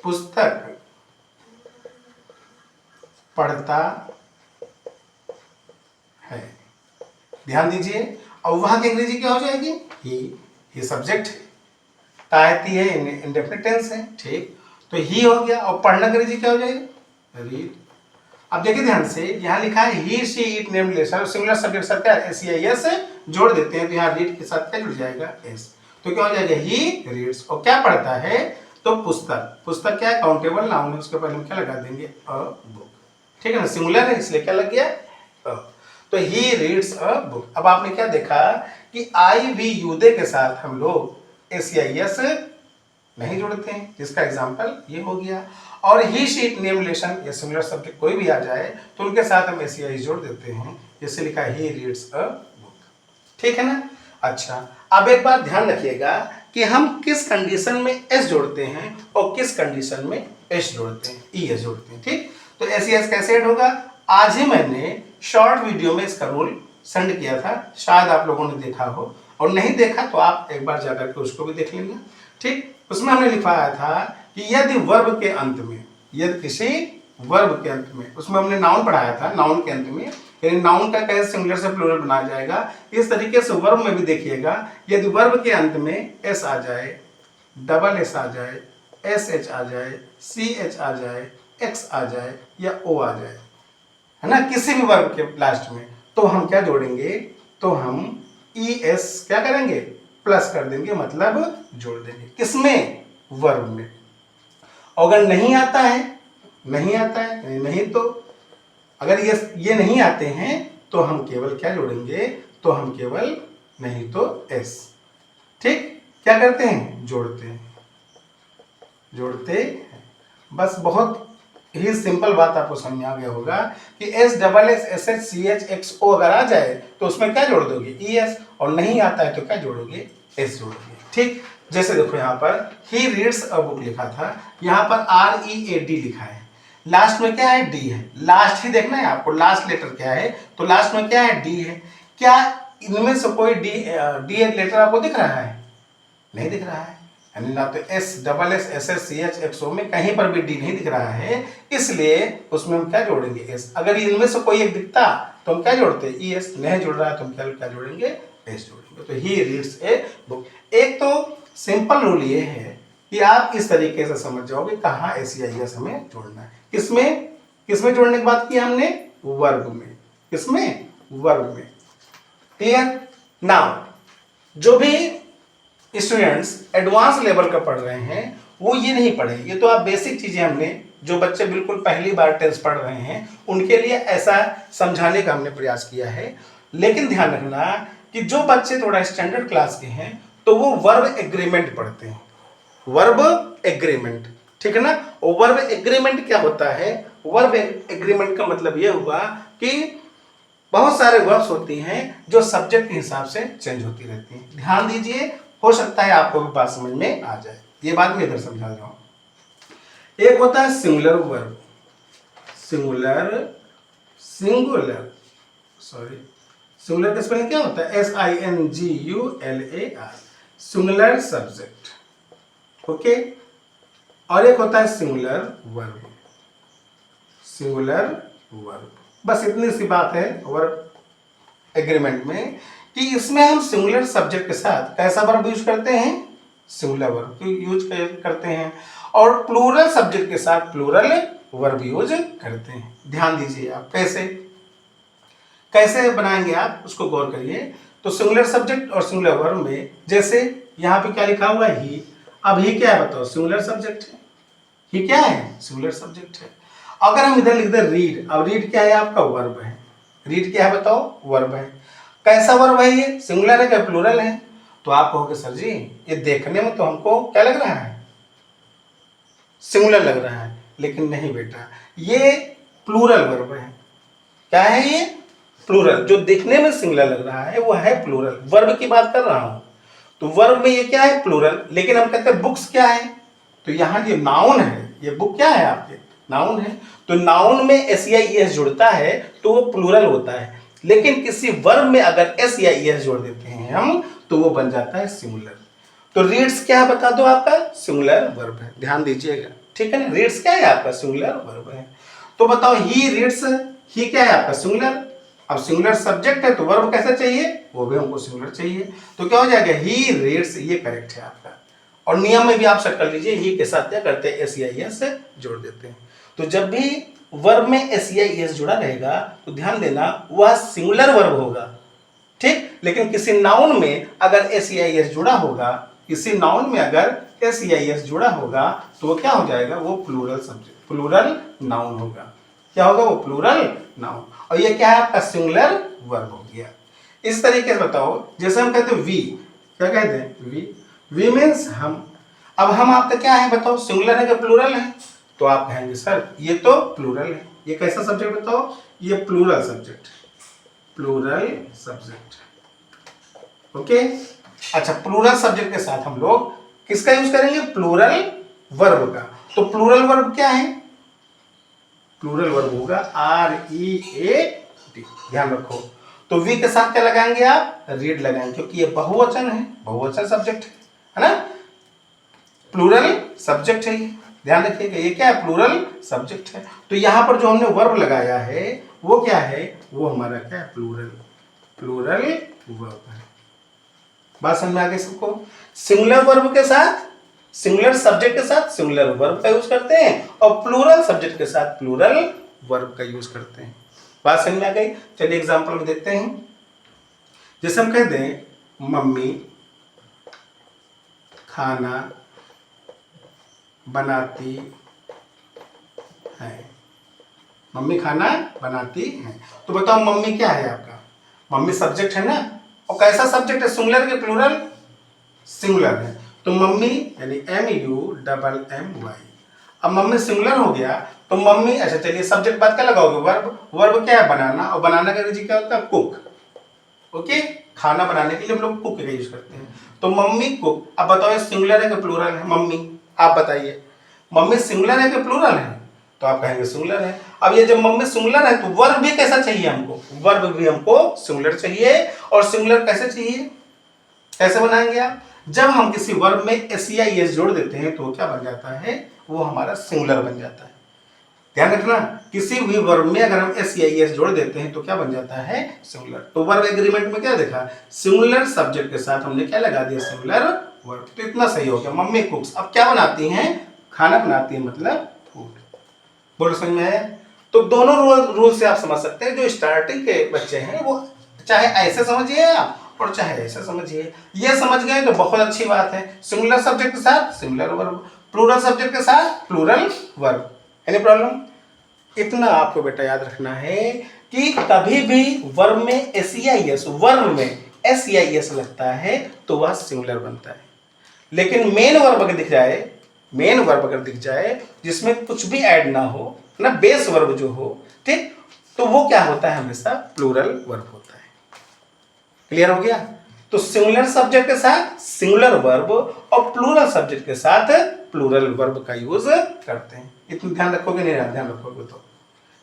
पुस्तक पढ़ता है, ध्यान दीजिए। और वहां की अंग्रेजी क्या हो जाएगी, ही सब्जेक्ट है, तायती है, इंडेफिनिट टेंस है। ठीक, तो ही हो गया, और पढ़ना की अंग्रेजी क्या हो जाएगी, रीड। अब देखिए ध्यान से, यहाँ लिखा है he she it name relation, singular subject साथ क्या एस जोड़ देते हैं, तो यहाँ रीड के साथ क्या जुड़ जाएगा एस, तो क्या हो जाएगा ही रीड्स। और क्या पढ़ता है, तो पुस्तक, पुस्तक क्या है काउंटेबल नाउन है, उसके पहले हम क्या लगा देंगे अ बुक, ठीक है ना, सिंगुलर है इसलिए क्या लग गया अ, तो ही रीड्स अ बुक। अब आपने क्या देखा कि आई वी यू दे के साथ हम लोग एस नहीं जोड़ते हैं, जिसका एग्जाम्पल ये हो गया। और ही शीट नेम रिलेशन या सिमिलर सब्जेक्ट कोई भी आ जाए तो उनके साथ हम एस जोड़ देते हैं, जैसे लिखा ही रीड्स अ बुक, ठीक है ना। अच्छा, अब एक बात ध्यान रखिएगा कि हम किस कंडीशन में एस जोड़ते हैं और किस कंडीशन में एस जोड़ते हैं, ई एस जोड़ते हैं, ठीक। तो एस कैसे ऐड होगा, आज ही मैंने शॉर्ट वीडियो में इसका रूल सेंड किया था, शायद आप लोगों ने देखा हो, और नहीं देखा तो आप एक बार जाकर के उसको भी देख लेंगे, ठीक। उसमें हमने लिखवाया था कि यदि वर्ब के अंत में, यदि किसी वर्ब के अंत में, उसमें हमने नाउन पढ़ाया था, नाउन के अंत में, यानी नाउन का कैसे सिंगुलर से प्लूरल बनाया जाएगा, इस तरीके से वर्ब में भी देखिएगा, यदि वर्ब के अंत में एस आ जाए, डबल एस आ जाए, एस एच आ जाए, सी एच आ जाए, एक्स आ जाए या ओ आ जाए, है ना, किसी भी वर्ब के लास्ट में, तो हम क्या जोड़ेंगे, तो हम ई एस क्या करेंगे प्लस कर देंगे, मतलब जोड़ देंगे, किसमें, वर्ब में। अगर नहीं आता है, नहीं आता है, नहीं तो अगर ये नहीं आते हैं तो हम केवल क्या जोड़ेंगे, तो हम केवल नहीं तो एस, ठीक, क्या करते हैं जोड़ते हैं, जोड़ते हैं। बस बहुत ही सिंपल बात आपको समझ में आ गया होगा कि S double S S H C H X O अगर आ जाए तो उसमें क्या जोड़ दोगे ई एस, और नहीं आता है तो क्या जोड़ोगे एस जोड़ोगे, ठीक। जैसे देखो यहाँ पर ही रीड्स अ बुक लिखा था, यहाँ पर READ लिखा है, लास्ट में क्या है डी है, लास्ट ही देखना है आपको, लास्ट लेटर क्या है, तो लास्ट में क्या है डी है। क्या इनमें से कोई डी लेटर आपको दिख रहा है, नहीं दिख रहा है, यानी ना तो S double S S S C H X O में कहीं पर भी डी नहीं दिख रहा है, इसलिए उसमें हम क्या जोड़ेंगे एस। अगर इनमें से कोई एक दिखता तो हम क्या जोड़ते हैं ई एस, नहीं जुड़ रहा है तो हम क्या जोड़ेंगे एस जोड़ेंगे। तो ही रीड्स ए बुक। एक तो सिंपल रूल ये है कि आप इस तरीके से समझ जाओगे कहाँ एस या एस हमें जोड़ना है, किसमें, किसमें जोड़ने की बात की हमने, वर्ब में, किसमें, वर्ब में, क्लियर। नाउ जो भी स्टूडेंट्स एडवांस लेवल का पढ़ रहे हैं वो ये नहीं पढ़े, ये तो आप बेसिक चीजें हमने, जो बच्चे बिल्कुल पहली बार टेंस पढ़ रहे हैं उनके लिए ऐसा समझाने का हमने प्रयास किया है। लेकिन ध्यान रखना कि जो बच्चे थोड़ा स्टैंडर्ड क्लास के हैं तो वो वर्ब एग्रीमेंट पढ़ते हैं, वर्ब एग्रीमेंट, ठीक है ना। और वर्ब एग्रीमेंट क्या होता है, वर्ब एग्रीमेंट का मतलब ये हुआ कि बहुत सारे वर्ब्स होती हैं जो सब्जेक्ट के हिसाब से चेंज होती रहती हैं। ध्यान दीजिए, हो सकता है आपको भी बात समझ में आ जाए, ये बात मैं इधर समझा रहा हूं। एक होता है सिंगुलर वर्ब, सिंगुलर सिंगुलर का स्पेलिंग क्या होता है, SINGULAR, सिंगुलर सब्जेक्ट, ओके। और एक होता है सिंगुलर वर्ब, सिंगुलर वर्ब। बस इतनी सी बात है वर्ब एग्रीमेंट में कि इसमें हम सिंगुलर सब्जेक्ट के साथ कैसा वर्ब यूज करते हैं, सिंगुलर वर्ब यूज करते हैं, और प्लूरल सब्जेक्ट के साथ प्लूरल वर्ब यूज करते हैं। ध्यान दीजिए आप कैसे कैसे बनाएंगे, आप उसको गौर करिए। तो सिंगुलर सब्जेक्ट और सिंगुलर वर्ब में, जैसे यहाँ पे क्या लिखा हुआ है ही, अब ही क्या है बताओ, सिंगुलर सब्जेक्ट है, ही क्या है, सिंगुलर सब्जेक्ट है। अगर हम इधर लिख दें रीड, अब रीड क्या है आपका, वर्ब है, रीड क्या है बताओ, वर्ब है। कैसा वर्ब है ये, सिंगुलर है क्या प्लूरल है, तो आप कहोगे सर जी ये देखने में तो हमको क्या लग रहा है, सिंगुलर लग रहा है, लेकिन नहीं बेटा ये प्लूरल वर्ब है। क्या है ये, प्लूरल, जो देखने में सिंगुलर लग रहा है वो है प्लूरल, वर्ब की बात कर रहा हूं, तो वर्ब में ये क्या है प्लूरल। लेकिन हम कहते हैं बुक्स क्या है, तो यहाँ ये नाउन है, ये बुक क्या है आपके, नाउन है, तो नाउन में एस या एस जुड़ता है तो वो प्लूरल होता है। लेकिन किसी वर्ब में अगर एस या एस जोड़ देते हैं हम तो वो बन जाता है सिंगुलर। तो रीड्स क्या है बता दो, आपका सिंगुलर वर्ब है, ध्यान दीजिएगा, ठीक है ना। रीड्स क्या है आपका, सिंगुलर वर्ब है। तो बताओ ही रीड्स, ही क्या है आपका, सिंगुलर। अब सिंगुलर सब्जेक्ट है तो वर्ब कैसा चाहिए, वो भी हमको सिंगुलर चाहिए, तो क्या हो जाएगा ही रीड्स, ये करेक्ट है आपका। और नियम में भी आप सेट कर लीजिए, ही के साथ क्या करते हैं एस या एस जोड़ देते हैं। तो जब भी वर्ब में एस या एस जुड़ा रहेगा तो ध्यान देना वह सिंगुलर वर्ब होगा, ठीक। लेकिन किसी नाउन में अगर एस या एस जुड़ा होगा, किसी नाउन में अगर एस या एस जुड़ा होगा तो वो क्या हो जाएगा, वो प्लूरल सब्जेक्ट, प्लूरल नाउन होगा। क्या होगा, वो प्लूरल नाउन। और ये क्या है आपका, सिंगुलर वर्ब हो गया। इस तरीके से बताओ, जैसे हम कहते हैं वी, क्या कहते हैं, वी, वी मीन्स हम। अब हम आपका क्या है बताओ, सिंगुलर है कि प्लूरल है, तो आप कहेंगे सर ये तो प्लूरल है। ये कैसा सब्जेक्ट बताओ, ये plural subject, plural subject, okay. अच्छा, प्लूरल सब्जेक्ट के साथ हम लोग किसका यूज करेंगे, प्लूरल वर्ब का। तो प्लूरल वर्ब क्या है, प्लूरल वर्ब होगा आर ई ए डी, ध्यान रखो। तो वी के साथ क्या लगाएंगे आप, रीड लगाएंगे, क्योंकि ये बहुवचन है, बहुवचन सब्जेक्ट है ना, प्लूरल सब्जेक्ट है ये, ध्यान रखिएगा, ये क्या है, प्लूरल सब्जेक्ट है। तो यहां पर जो हमने वर्ब लगाया है वो क्या है, वो हमारा क्या है, प्लूरल, प्लूरल वर्ब है। बात समझ में आ गई सबको। सिंगुलर वर्ब के साथ, सिंगुलर सब्जेक्ट के साथ सिंगुलर वर्ब का यूज करते हैं, और प्लूरल सब्जेक्ट के साथ प्लूरल वर्ब का यूज करते हैं। बात समझ में आ गई। चलिए एग्जांपल में देखते हैं। जैसे हम कहते हैं मम्मी खाना बनाती है, मम्मी खाना बनाती है। तो बताओ मम्मी क्या है आपका, मम्मी सब्जेक्ट है ना, और कैसा सब्जेक्ट है, सिंगुलर के प्लूरल, सिंगुलर है। तो मम्मी यानी MUMMY। अब मम्मी सिंगुलर हो गया तो मम्मी, अच्छा चलिए सब्जेक्ट बाद क्या लगाओगे, वर्ब, वर्ब क्या है, बनाना, और बनाना का अंग्रेजी क्या होता है, कुक, ओके। खाना बनाने के लिए हम लोग कुक का यूज करते हैं। तो मम्मी कुक। अब बताओ ये सिंगुलर है कि प्लूरल है, मम्मी, आप बताइए, मम्मी सिंगुलर है कि प्लूरल है, तो आप कहेंगे सिंगुलर है। अब ये जब मम्मी सिंगुलर है तो वर्ब भी कैसा चाहिए हमको, वर्ब भी हमको सिंगुलर चाहिए। और सिंगुलर कैसे चाहिए, कैसे बनाएंगे आप, जब हम किसी वर्ब में एस या एस जोड़ देते हैं तो क्या बन जाता है, वो हमारा सिंगुलर बन जाता है। ध्यान रखना, किसी भी वर्ब में अगर हम एस या एस जोड़ देते हैं तो क्या बन जाता है, सिंगुलर। तो वर्ब एग्रीमेंट में क्या देखा, सिंगुलर सब्जेक्ट के साथ हमने क्या लगा दिया, सिंगुलर वर्ब। तो इतना सही हो गया, मम्मी कुक्स। अब क्या बनाती हैं, खाना बनाती है, मतलब फूड। बोलो समझ में आया। तो दोनों रूल से आप समझ सकते हैं, जो स्टार्टिंग के बच्चे हैं वो चाहे ऐसे समझिए आप और चाहे ऐसे समझिए। ये समझ गए तो बहुत अच्छी बात है, सिंगुलर सब्जेक्ट के साथ सिंगुलर वर्ब, प्लूरल सब्जेक्ट के साथ प्लूरल वर्ब। Any problem. इतना आपको बेटा याद रखना है कि कभी भी वर्ब में एस या एस, वर्ब में एस या एस लगता है तो वह सिंगुलर बनता है। लेकिन मेन वर्ब अगर दिख जाए, मेन वर्ब अगर दिख जाए जिसमें कुछ भी ऐड ना हो ना, बेस वर्ब जो हो, ठीक, तो वो क्या होता है, हमेशा प्लूरल वर्ब होता है। क्लियर हो गया। तो सिंगुलर सब्जेक्ट के साथ सिंगुलर वर्ब और प्लूरल सब्जेक्ट के साथ प्लूरल वर्ब का यूज करते हैं। इतना ध्यान रखोगे, नहीं ध्यान रखोगे तो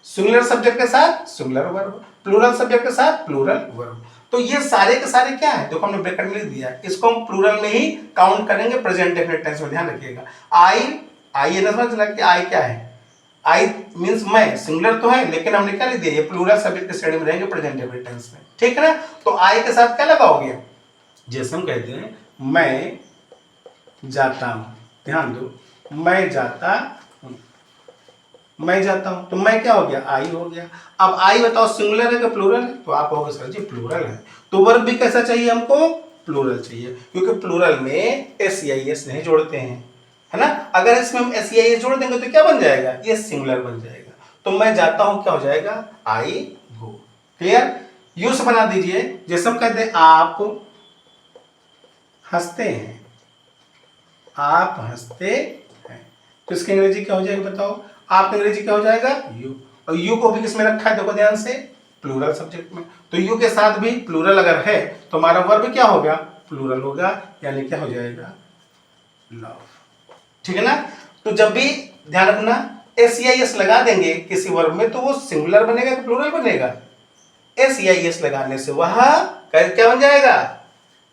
सिंगुलर सब्जेक्ट के साथ सिंगुलर वर्ब, प्लूरल सब्जेक्ट के साथ प्लूरल वर्ब। तो ये सारे के सारे क्या है, देखो हमने ब्रैकेट में लिख दिया, इसको हम प्लूरल में ही काउंट करेंगे प्रेजेंट डेफिनेट टेंस में। ध्यान रखिएगा, आई ये ना समझना कि आई क्या है, आई मींस मैं, सिंगुलर तो है लेकिन हमने क्या लिख दिया, ये प्लूरल सब्जेक्ट के श्रेणी में रहेंगे प्रेजेंट डेफिनेट टेंस में, ठीक है ना। तो आई के साथ क्या लगाओगे, जैसे हम कहते हैं मैं जाता हूं, ध्यान दो, मैं जाता हूं, मैं जाता हूं, तो मैं क्या हो गया, आई हो गया। अब आई बताओ सिंगुलर है कि प्लूरल है, तो आप कहोगे सर जी प्लूरल है। तो वर्ब भी कैसा चाहिए हमको, प्लूरल चाहिए, क्योंकि प्लूरल में एस या एस नहीं जोड़ते हैं, है ना। अगर इसमें हम एस या एस जोड़ देंगे तो क्या बन जाएगा, ये सिंगुलर बन जाएगा। तो मैं जाता हूं क्या हो जाएगा, आई गो। क्लियर। यूज बना दीजिए, जैसे हम कहते हैं आप हंसते हैं, आप हंसते हैं, तो इसकी अंग्रेजी क्या हो जाएगी बताओ, आप अंग्रेजी क्या हो जाएगा, यू। और यू को भी किसमें रखा है, देखो ध्यान से, प्लूरल सब्जेक्ट में। तो यू के साथ भी प्लूरल अगर है तो हमारा वर्ब क्या होगा, प्लूरल होगा, यानी क्या हो जाएगा, लव। ठीक है ना। तो जब भी ध्यान रखना, एस या एस लगा देंगे किसी वर्ब में तो वो सिंगुलर बनेगा कि प्लूरल बनेगा, एस या एस लगाने से वह क्या बन जाएगा,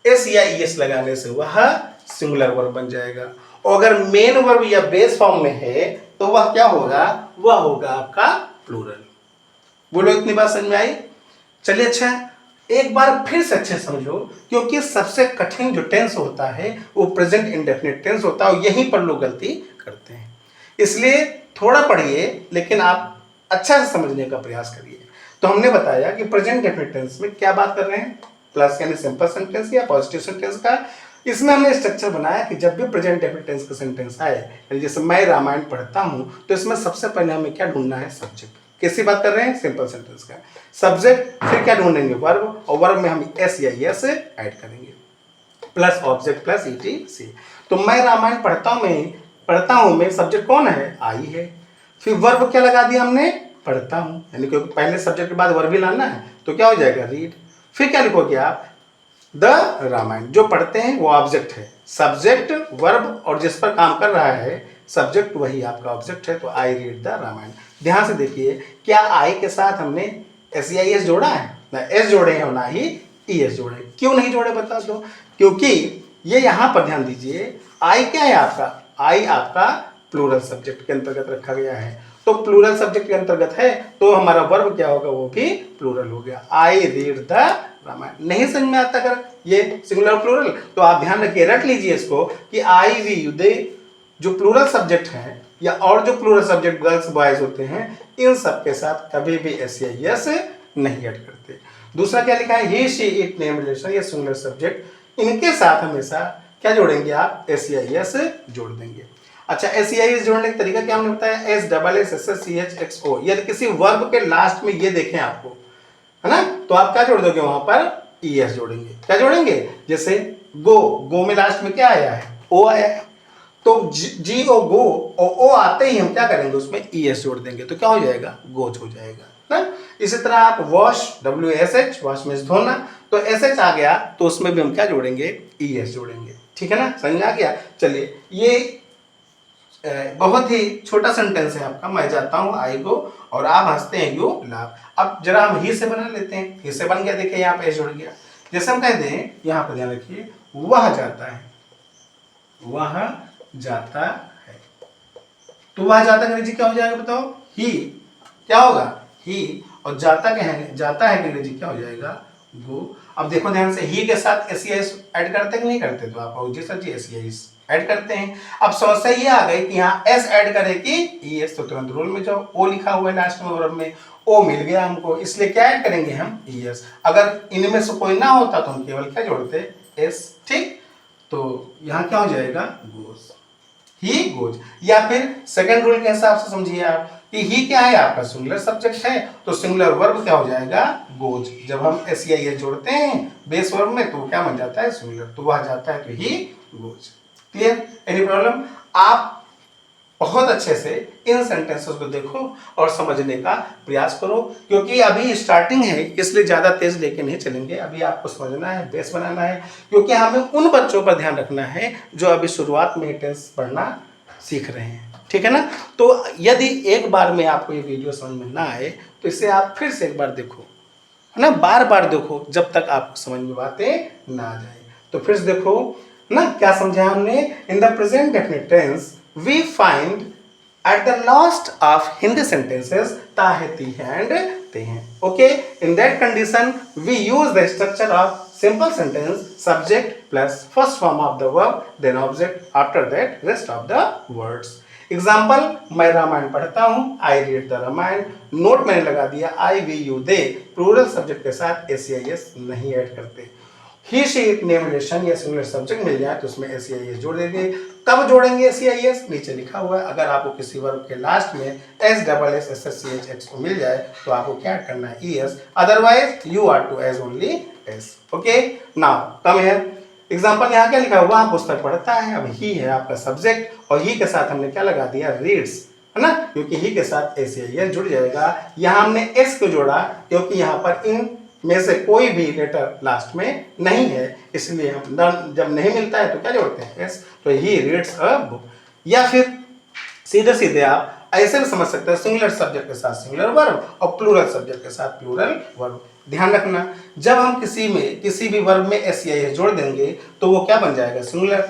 एस या एस लगाने से वह सिंगुलर वर्ब बन जाएगा। और अगर मेन वर्ब या बेस फॉर्म में है तो वह क्या होगा, वह होगा आपका प्लूरल। बोलो इतनी बात समझ में आई। चलिए अच्छा, एक बार फिर से अच्छे समझो, क्योंकि सबसे कठिन जो टेंस होता है वो प्रेजेंट इंडेफिनिट टेंस होता है, और यहीं पर लोग गलती करते हैं। इसलिए थोड़ा पढ़िए लेकिन आप अच्छा से समझने का प्रयास करिए। तो हमने बताया कि प्रेजेंट डेफिनेट टेंस में क्या बात कर रहे हैं, प्लस यानी सिंपल सेंटेंस या पॉजिटिव सेंटेंस का। इसमें हमने स्ट्रक्चर बनाया कि जब भी प्रेजेंट डेफिनेट टेंस का सेंटेंस आए, यानी जैसे मैं रामायण पढ़ता हूं, तो इसमें सबसे पहले हमें क्या ढूंढना है, सब्जेक्ट। किसकी बात कर रहे हैं, सिंपल सेंटेंस का सब्जेक्ट। फिर क्या ढूंढेंगे, वर्ब, और वर्ब में हम एस या यस ऐड करेंगे, प्लस ऑब्जेक्ट प्लस ईटीसी। तो मैं रामायण पढ़ता हूं में सब्जेक्ट कौन है, आई है। फिर वर्ब क्या लगा दिया हमने, पढ़ता हूं, यानी क्योंकि पहले सब्जेक्ट के बाद वर्ब भी लाना है, तो क्या हो जाएगा, रीड। फिर क्या लिखोगे आप, द रामायण। जो पढ़ते हैं वो ऑब्जेक्ट है, सब्जेक्ट वर्ब और जिस पर काम कर रहा है सब्जेक्ट वही आपका ऑब्जेक्ट है। तो आई रीड द रामायण। ध्यान से देखिए, क्या आई के साथ हमने एस ई आई एस जोड़ा है, ना एस जोड़े हैं और ना ही ई एस जोड़े। क्यों नहीं जोड़े बता दो, क्योंकि ये यहां पर ध्यान दीजिए, आई क्या है आपका, आई आपका प्लूरल सब्जेक्ट के अंतर्गत रखा गया है। तो प्लूरल सब्जेक्ट के अंतर्गत है तो हमारा वर्ब क्या होगा, वो भी प्लूरल हो गया, आई रीड द रामायण। नहीं समझ में आता अगर ये सिंगुलर प्लूरल, तो आप ध्यान रखिए, रट लीजिए इसको कि आई वी यू दे जो प्लूरल सब्जेक्ट हैं या और जो प्लूरल सब्जेक्ट गर्ल्स बॉयज होते हैं, इन सब के साथ कभी भी एस या यस नहीं ऐड करते। दूसरा क्या लिखा है, he she it name relation या सिंगुलर सब्जेक्ट, इनके साथ हमेशा क्या जोड़ेंगे आप, एस या यस जोड़ देंगे। अच्छा, एस ई आई एस जोड़ने का तरीका क्या हमने बताया, S double S S S C H X O. यदि किसी वर्ब के लास्ट में ये देखें आपको, है ना, तो आप क्या जोड़ दोगे, वहां पर ई एस जोड़ेंगे। क्या जोड़ेंगे, जैसे गो, गो में लास्ट में क्या आया है, ओ आया है, तो जी ओ गो, और ओ आते ही हम क्या करेंगे, उसमें ई एस जोड़ देंगे, तो क्या हो जाएगा, गोज हो जाएगा ना। इसी तरह आप wash, W S H, wash में धोना, तो एस एच आ गया तो उसमें भी हम क्या जोड़ेंगे, ई एस जोड़ेंगे। ठीक है ना, समझ में आ गया। चलिए, ये बहुत ही छोटा सेंटेंस है आपका, मैं जाता हूँ, आई गो, और आप हंसते हैं, यू लाफ। अब जरा हम ही से बना लेते हैं, ही से बन गया, देखिए यहाँ पे जुड़ गया। जैसे हम कहते हैं, यहाँ पर ध्यान रखिए, वह जाता है, वह जाता है, तो वह जाता अंग्रेजी क्या हो जाएगा बताओ, ही। क्या होगा, ही, और जाता है कि अंग्रेजी क्या हो जाएगा, गो। अब देखो ध्यान से, ही के साथ एस ऐड करते कि नहीं करते, तो आप जी सर जी एस ऐड करते हैं। अब समस्या ये आ गई कि यहाँ एस ऐड करे कि ई एस, तो तुरंत रूल में जाओ, ओ लिखा हुआ है लास्ट में वर्ब में, ओ मिल गया हमको, इसलिए क्या ऐड करेंगे हम, ई एस। अगर इनमें से कोई ना होता तो हम केवल क्या जोड़ते, एस। ठीक, तो यहाँ क्या हो जाएगा, गोज, ही गोज। या फिर सेकंड रूल के हिसाब से समझिए आप कि ही क्या है आपका सिंगुलर सब्जेक्ट है, तो सिंगुलर वर्ब क्या हो जाएगा, गोज। जब हम एस या ये जोड़ते हैं बेस वर्ब में तो क्या बन जाता है, सिंगुलर, तो वह जाता है तो he goes. Clear, any problem. आप बहुत अच्छे से इन सेंटेंसेस को देखो और समझने का प्रयास करो, क्योंकि अभी स्टार्टिंग है इसलिए ज़्यादा तेज लेके नहीं चलेंगे। अभी आपको समझना है, बेस बनाना है, क्योंकि हमें उन बच्चों पर ध्यान रखना है जो अभी शुरुआत में टेंस पढ़ना सीख रहे हैं। ठीक है ना, तो यदि एक बार में आपको ये वीडियो समझ में ना आए तो इसे आप फिर से एक बार देखो, है ना, बार बार देखो, जब तक आपको समझ में बातें ना आ जाए। तो फिर से देखो ना, क्या समझा हमने, in the present definite tense we find at the last of Hindi sentences ta hai, ti hai and te hain. Okay, in that condition we use the structure of simple sentence, subject plus first form of the verb, then object, after that rest of the words. Example, मैं रामायण पढ़ता हूँ, I read the Ramayana. Note मैंने लगा दिया, I we you they, plural subject के साथ S I S नहीं add करते। He she it name relation या सिंगुलर सब्जेक्ट मिल जाए तो उसमें एस आई एस जोड़ देंगे। कब जोड़ेंगे एस आई एस, नीचे लिखा हुआ है। अगर आपको किसी वर्ब के लास्ट में S double S S S C H X मिल जाए तो आपको क्या करना है, E S, otherwise you are to add only S. Okay, now come here. Example यहाँ क्या लिखा हुआ, पुस्तक पढ़ता है, अब ही है आपका सब्जेक्ट और ही के साथ हमने क्या लगा दिया, रीड्स, है ना, क्योंकि ही के साथ एस आई एस जुड़ जाएगा। यहाँ हमने एस को जोड़ा क्योंकि यहाँ पर इन में से कोई भी लेटर लास्ट में नहीं है, इसलिए हम जब नहीं मिलता है तो क्या जोड़ते हैं, एस। तो ही रीड्स अ बुक। या फिर सीधे सीधे आप ऐसे भी समझ सकते हैं, सिंगुलर सब्जेक्ट के साथ सिंगुलर वर्ब और प्लूरल सब्जेक्ट के साथ प्लूरल वर्ब। ध्यान रखना, जब हम किसी भी वर्ब में एस या एस जोड़ देंगे तो वो क्या बन जाएगा, सिंगुलर।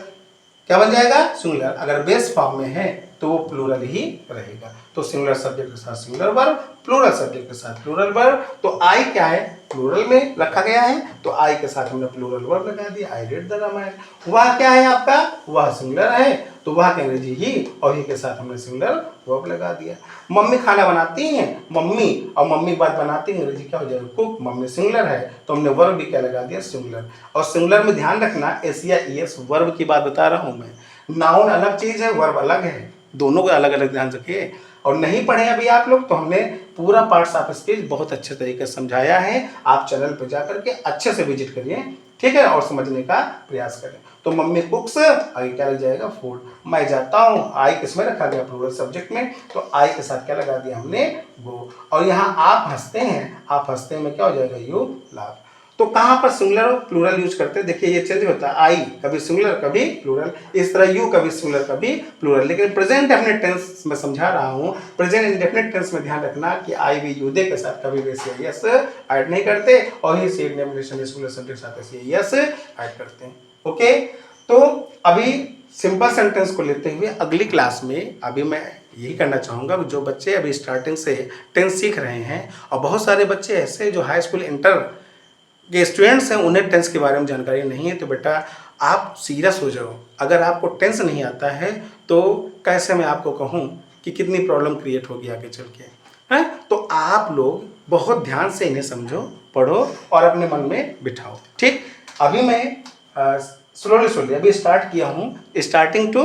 क्या बन जाएगा, सिंगुलर। अगर बेस फॉर्म में है तो वो प्लूरल ही रहेगा। तो सिंगुलर सब्जेक्ट के साथ सिंगुलर वर्ब, प्लूरल सब्जेक्ट के साथ प्लूरल वर्ब। तो आई क्या है, प्लूरल में रखा गया है, तो आई के साथ हमने प्लूरल वर्ब लगा दिया, आई रेड द रामायण। वह क्या है आपका, वह सिंगुलर है, तो वहाँ की अंग्रेजी ही, और ही के साथ हमने सिंगुलर वर्ब लगा दिया। मम्मी खाना बनाती हैं, मम्मी, और मम्मी बात बनाती है, अंग्रेजी क्या हो जाएगा, कुक। मम्मी सिंगुलर है तो हमने वर्ब भी क्या लगा दिया, सिंगुलर। और सिंगुलर में ध्यान रखना, एस या ईएस वर्ब की बात बता रहा हूँ मैं। नाउन अलग चीज़ है, वर्ब अलग है, दोनों को अलग अलग ध्यान रखिए। और नहीं पढ़े अभी आप लोग तो हमने पूरा पार्ट्स ऑफ स्पीच बहुत अच्छे तरीके से समझाया है, आप चैनल पर जाकर के अच्छे से विजिट करिए, ठीक है, और समझने का प्रयास करें। तो मम्मी कुक्स, आगे क्या लग जाएगा, फूड। मैं जाता हूँ, आई किस में रखा गया, प्लूरल सब्जेक्ट में, तो आई के साथ क्या लगा दिया हमने, गो। और यहाँ आप हंसते हैं, आप हंसते हैं में क्या हो जाएगा, यू लाफ। तो कहाँ पर सिंगुलर और प्लूरल यूज करते हैं, देखिए ये चेंज होता है, आई कभी सिंगुलर कभी प्लूरल, इस तरह यू कभी सिंगुलर कभी प्लूरल। लेकिन प्रेजेंट डेफिनेट टेंस में समझा रहा हूँ, प्रेजेंट इंडेफिनिट टेंस में ध्यान रखना कि आई भी यू दे के साथ कभी भी यस ऐड नहीं करते, और he said name relation singular subject साथ यस ऐड करते हैं। ओके, तो अभी सिंपल सेंटेंस को लेते हुए अगली क्लास में अभी मैं यही करना चाहूँगा, जो बच्चे अभी स्टार्टिंग से टेंस सीख रहे हैं, और बहुत सारे बच्चे ऐसे जो हाई स्कूल इंटर के स्टूडेंट्स हैं, उन्हें टेंस के बारे में जानकारी नहीं है, तो बेटा आप सीरियस हो जाओ। अगर आपको टेंस नहीं आता है तो कैसे मैं आपको कहूँ कि कितनी प्रॉब्लम क्रिएट होगी आगे चल के, हैं। तो आप लोग बहुत ध्यान से इन्हें समझो, पढ़ो और अपने मन में बिठाओ, ठीक। अभी मैं स्लोली अभी स्टार्ट किया हूँ, स्टार्टिंग टू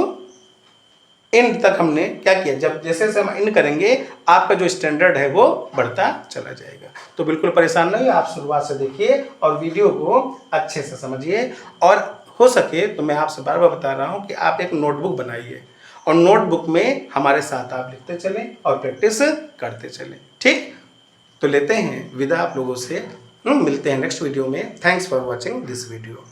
इन तक हमने क्या किया, जब जैसे जैसे हम इन करेंगे आपका जो स्टैंडर्ड है वो बढ़ता चला जाएगा। तो बिल्कुल परेशान नहीं, आप शुरुआत से देखिए और वीडियो को अच्छे से समझिए, और हो सके तो मैं आपसे बार बार बता रहा हूँ कि आप एक नोटबुक बनाइए, और नोटबुक में हमारे साथ आप लिखते चलें और प्रैक्टिस करते चलें, ठीक। तो लेते हैं विदा आप लोगों से, मिलते हैं नेक्स्ट वीडियो में। Thanks for watching this video.